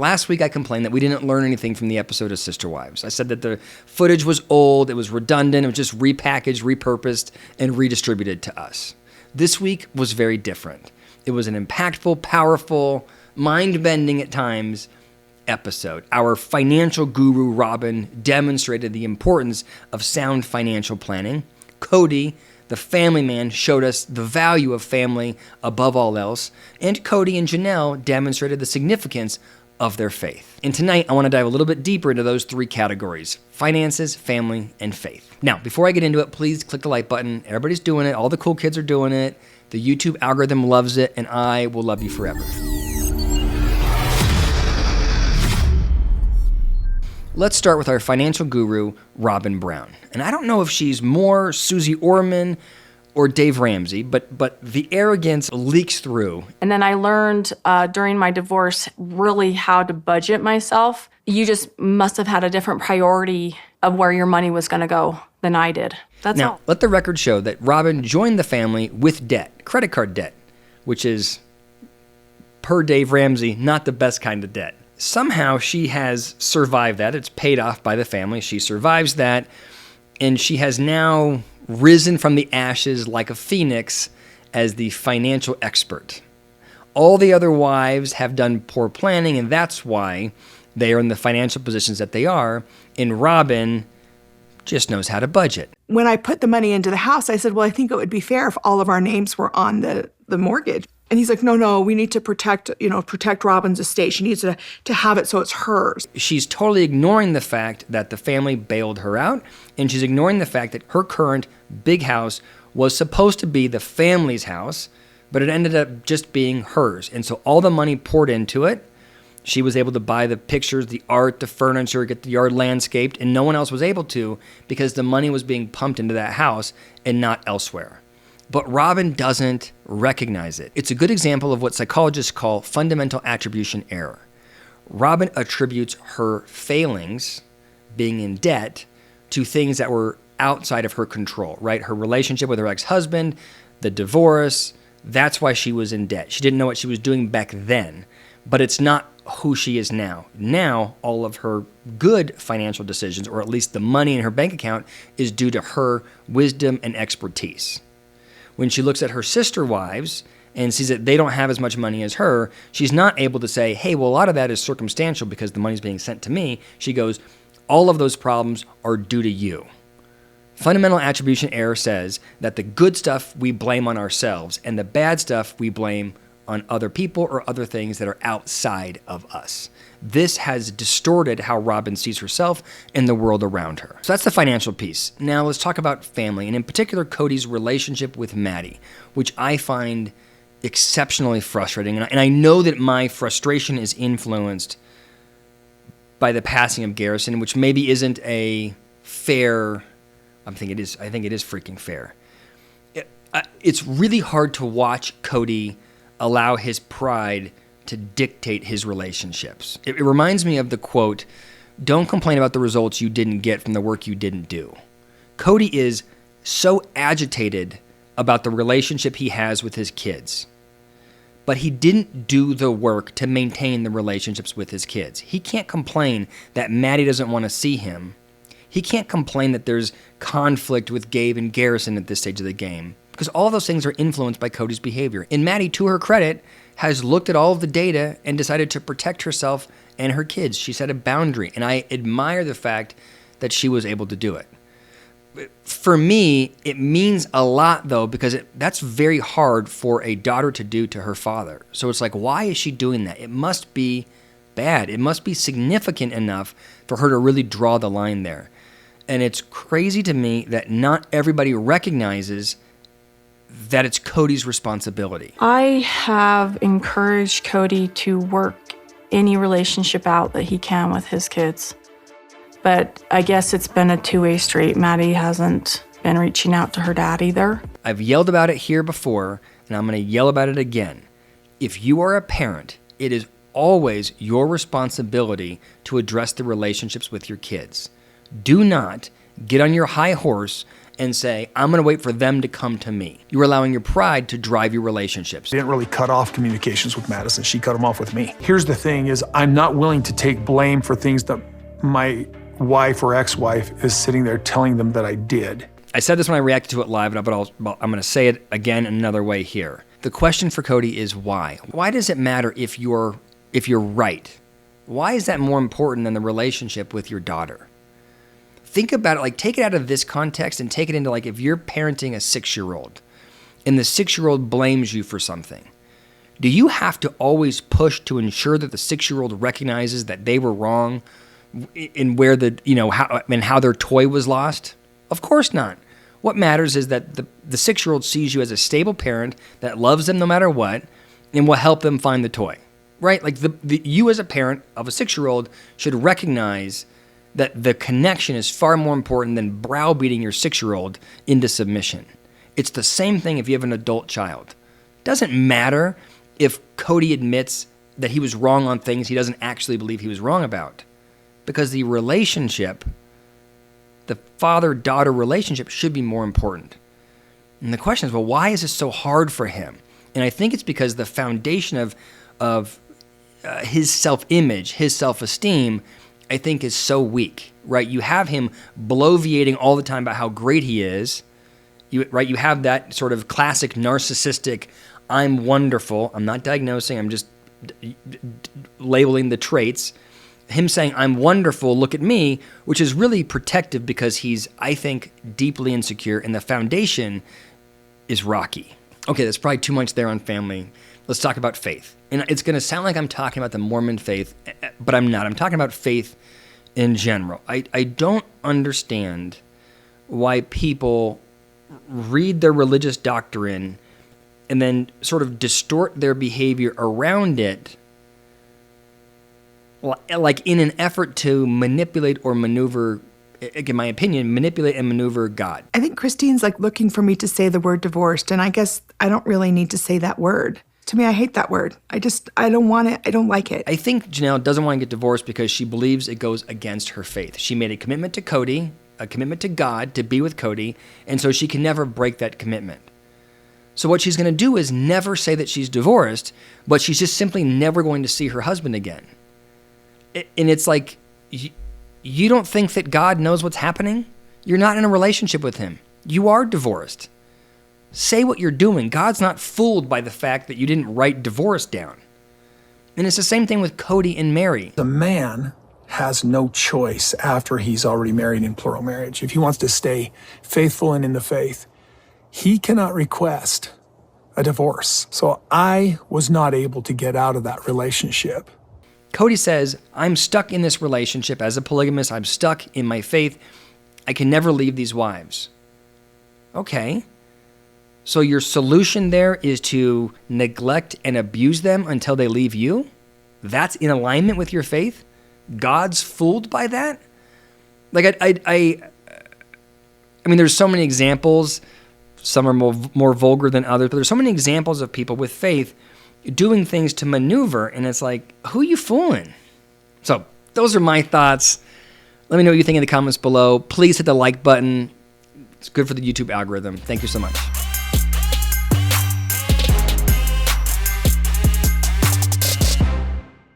last week I complained that we didn't learn anything from the episode of Sister Wives. I said that the footage was old, it was redundant, it was just repackaged, repurposed, and redistributed to us. This week was very different. It was an impactful, powerful, mind-bending at times episode. Our financial guru, Robyn, demonstrated the importance of sound financial planning. Kody, the family man, showed us the value of family above all else. And Kody and Janelle demonstrated the significance of their faith. And tonight, I want to dive a little bit deeper into those three categories: finances, family, and faith. Now, before I get into it, please click the like button. Everybody's doing it. All the cool kids are doing it. The YouTube algorithm loves it, and I will love you forever. Let's start with our financial guru, Robyn Brown. And I don't know if she's more Susie Orman or Dave Ramsey, but the arrogance leaks through. And then I learned during my divorce really how to budget myself. You just must have had a different priority of where your money was going to go than I did. That's all. Let the record show that Robyn joined the family with debt, credit card debt, which is, per Dave Ramsey, not the best kind of debt. Somehow she has survived that. It's paid off by the family. She survives that, and she has now risen from the ashes like a phoenix as the financial expert. All the other wives have done poor planning, and that's why they are in the financial positions that they are, and Robyn just knows how to budget. When I put the money into the house, I said, well, I think it would be fair if all of our names were on the mortgage. And he's like, no, we need to protect Robyn's estate. She needs to have it so it's hers. She's totally ignoring the fact that the family bailed her out, and she's ignoring the fact that her current big house was supposed to be the family's house, but it ended up just being hers. And so all the money poured into it. She was able to buy the pictures, the art, the furniture, get the yard landscaped, and no one else was able to because the money was being pumped into that house and not elsewhere. But Robyn doesn't recognize it. It's a good example of what psychologists call fundamental attribution error. Robyn attributes her failings, being in debt, to things that were outside of her control, right? Her relationship with her ex-husband, the divorce, that's why she was in debt. She didn't know what she was doing back then, but it's not who she is now. Now, all of her good financial decisions, or at least the money in her bank account, is due to her wisdom and expertise. When she looks at her sister wives and sees that they don't have as much money as her, she's not able to say, hey, well, a lot of that is circumstantial because the money's being sent to me. She goes, all of those problems are due to you. Fundamental attribution error says that the good stuff we blame on ourselves and the bad stuff we blame on other people or other things that are outside of us. This has distorted how Robyn sees herself and the world around her. So that's the financial piece. Now let's talk about family, and in particular Kody's relationship with Maddie, which I find exceptionally frustrating. And I know that my frustration is influenced by the passing of Garrison, which maybe isn't a fair, I think it is freaking fair. It's really hard to watch Kody allow his pride to dictate his relationships. It reminds me of the quote, don't complain about the results you didn't get from the work you didn't do. Kody is so agitated about the relationship he has with his kids, but he didn't do the work to maintain the relationships with his kids. He can't complain that Maddie doesn't want to see him. He can't complain that there's conflict with Gabe and Garrison at this stage of the game, because all those things are influenced by Kody's behavior. And Maddie, to her credit, has looked at all of the data and decided to protect herself and her kids. She set a boundary, and I admire the fact that she was able to do it. For me, it means a lot, though, because that's very hard for a daughter to do to her father. So it's like, why is she doing that? It must be bad. It must be significant enough for her to really draw the line there. And it's crazy to me that not everybody recognizes that it's Kody's responsibility. I have encouraged Kody to work any relationship out that he can with his kids. But I guess it's been a two-way street. Maddie hasn't been reaching out to her dad either. I've yelled about it here before, and I'm going to yell about it again. If you are a parent, it is always your responsibility to address the relationships with your kids. Do not get on your high horse and say, I'm going to wait for them to come to me. You're allowing your pride to drive your relationships. They didn't really cut off communications with Madison. She cut them off with me. Here's the thing is I'm not willing to take blame for things that my wife or ex-wife is sitting there telling them that I did. I said this when I reacted to it live, but I'm going to say it again another way here. The question for Kody is why? Why does it matter if you're right? Why is that more important than the relationship with your daughter? Think about it, like take it out of this context and take it into like if you're parenting a 6-year-old and the 6-year-old blames you for something. Do you have to always push to ensure that the 6-year-old recognizes that they were wrong in where how their toy was lost? Of course not. What matters is that the 6-year-old sees you as a stable parent that loves them no matter what and will help them find the toy, right? Like you as a parent of a 6-year-old should recognize that the connection is far more important than browbeating your 6-year-old into submission. It's the same thing if you have an adult child. Doesn't matter if Kody admits that he was wrong on things he doesn't actually believe he was wrong about, because the relationship, the father-daughter relationship, should be more important. And the question is, well, why is this so hard for him? And I think it's because the foundation of his self-image, his self-esteem, I think is so weak, right? You have him bloviating all the time about how great he is, right? You have that sort of classic narcissistic, I'm wonderful. I'm not diagnosing, I'm just labeling the traits. Him saying, I'm wonderful, look at me, which is really protective because he's, I think, deeply insecure and the foundation is rocky. Okay, that's probably too much there on family. Let's talk about faith. And it's going to sound like I'm talking about the Mormon faith, but I'm not. I'm talking about faith in general. I don't understand why people read their religious doctrine and then sort of distort their behavior around it, like in an effort to manipulate or maneuver, in my opinion, manipulate and maneuver God. I think Christine's like looking for me to say the word divorced, and I guess I don't really need to say that word. To me, I hate that word. I don't want it. I don't like it. I think Janelle doesn't want to get divorced because she believes it goes against her faith. She made a commitment to Kody, a commitment to God to be with Kody, and so she can never break that commitment. So what she's going to do is never say that she's divorced, but she's just simply never going to see her husband again. And it's like, you don't think that God knows what's happening? You're not in a relationship with him. You are divorced. Say what you're doing. God's not fooled by the fact that you didn't write divorce down. And it's the same thing with Kody and Mary. The man has no choice after he's already married in plural marriage. If he wants to stay faithful and in the faith, he cannot request a divorce. So I was not able to get out of that relationship. Kody says, I'm stuck in this relationship as a polygamist. I'm stuck in my faith. I can never leave these wives. Okay. So your solution there is to neglect and abuse them until they leave you? That's in alignment with your faith? God's fooled by that? Like, I mean, there's so many examples. Some are more vulgar than others, but there's so many examples of people with faith doing things to maneuver, and it's like, who are you fooling? So those are my thoughts. Let me know what you think in the comments below. Please hit the like button. It's good for the YouTube algorithm. Thank you so much.